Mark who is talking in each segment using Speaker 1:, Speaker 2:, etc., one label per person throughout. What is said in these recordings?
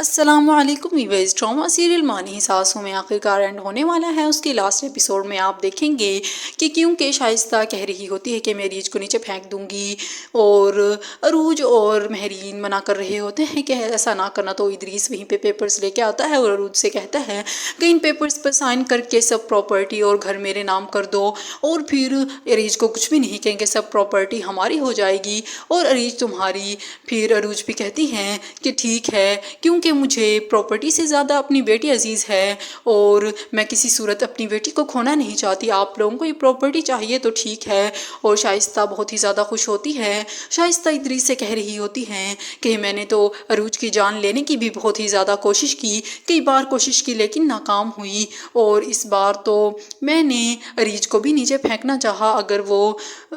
Speaker 1: السلام علیکم viewers, drama serial مانی ساسوں میں آخرکار اینڈ ہونے والا ہے۔ اس کے لاسٹ ایپیسوڈ میں آپ دیکھیں گے کہ کیونکہ شائستہ کہہ رہی ہوتی ہے کہ میں عروج کو نیچے پھینک دوں گی، اور عروج اور مہرین منع کر رہے ہوتے ہیں کہ ایسا نہ کرنا، تو ادریس وہیں پہ پیپرز لے کے آتا ہے اور عروج سے کہتا ہے کہ ان پیپرز پر سائن کر کے سب پراپرٹی اور گھر میرے نام کر دو، اور پھر عروج کو کچھ بھی نہیں کہیں گے، سب پراپرٹی ہماری ہو جائے گی اور عروج تمہاری۔ پھر عروج بھی کہتی ہیں کہ ٹھیک ہے، کیونکہ مجھے پراپرٹی سے زیادہ اپنی بیٹی عزیز ہے اور میں کسی صورت اپنی بیٹی کو کھونا نہیں چاہتی، آپ لوگوں کو یہ پراپرٹی چاہیے تو ٹھیک ہے۔ اور شائستہ بہت ہی زیادہ خوش ہوتی ہے۔ شائستہ ادریس سے کہہ رہی ہوتی ہیں کہ میں نے تو عروج کی جان لینے کی بھی بہت ہی زیادہ کوشش کی، کئی بار کوشش کی لیکن ناکام ہوئی، اور اس بار تو میں نے عروج کو بھی نیچے پھینکنا چاہا، اگر وہ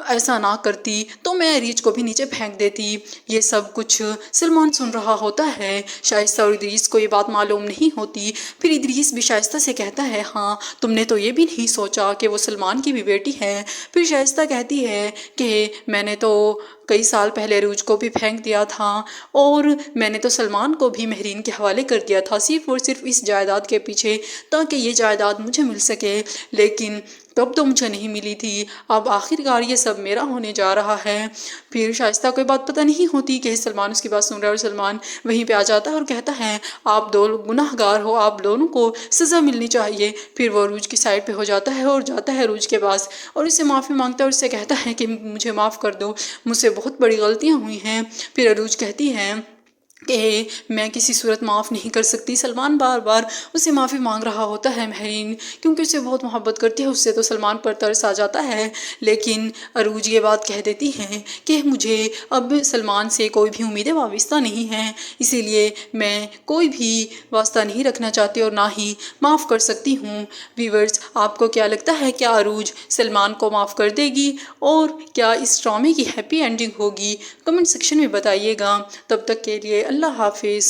Speaker 1: ایسا نہ کرتی تو میں عروج کو بھی نیچے پھینک دیتی۔ یہ سب کچھ سلمان سن رہا ہوتا ہے، شائستہ اور ادریس کو یہ بات معلوم نہیں ہوتی۔ پھر ادریس بھی شائستہ سے کہتا ہے ہاں تم نے تو یہ بھی نہیں سوچا کہ وہ سلمان کی بھی بیٹی ہے۔ پھر شائستہ کہتی ہے کہ میں نے تو کئی سال پہلے عروج کو بھی پھینک دیا تھا، اور میں نے تو سلمان کو بھی مہرین کے حوالے کر دیا تھا، صرف اور صرف اس جائیداد کے پیچھے، تاکہ یہ جائیداد مجھے مل سکے، لیکن تب تو مجھے نہیں ملی تھی، اب آخرکار یہ سب میرا ہونے جا رہا ہے۔ پھر شائستہ کو یہ بات پتہ نہیں ہوتی کہ سلمان اس کی بات سن رہا ہے، اور سلمان وہیں پہ آ جاتا ہے اور کہتا ہے آپ دو گناہ گار ہو، آپ دونوں کو سزا ملنی چاہیے۔ پھر وہ عروج کی سائڈ پہ ہو جاتا ہے اور جاتا ہے عروج کے پاس اور اس سے معافی مانگتا ہے، اور اس سے کہتا ہے کہ مجھے معاف کر دو، مجھ سے بہت بڑی غلطیاں ہوئی ہیں۔ پھر عروج کہتی ہے کہ میں کسی صورت معاف نہیں کر سکتی۔ سلمان بار بار اسے معافی مانگ رہا ہوتا ہے، مہرین کیونکہ اسے بہت محبت کرتی ہے، اس سے تو سلمان پر ترس آ جاتا ہے، لیکن عروج یہ بات کہہ دیتی ہے کہ مجھے اب سلمان سے کوئی بھی امیدیں وابستہ نہیں ہیں، اسی لیے میں کوئی بھی واسطہ نہیں رکھنا چاہتی اور نہ ہی معاف کر سکتی ہوں۔ ویورز، آپ کو کیا لگتا ہے، کیا عروج سلمان کو معاف کر دے گی، اور کیا اس ڈرامے کی ہیپی اینڈنگ ہوگی؟ کمنٹ سیکشن میں بتائیے گا۔ تب تک کے لیے اللہ حافظ۔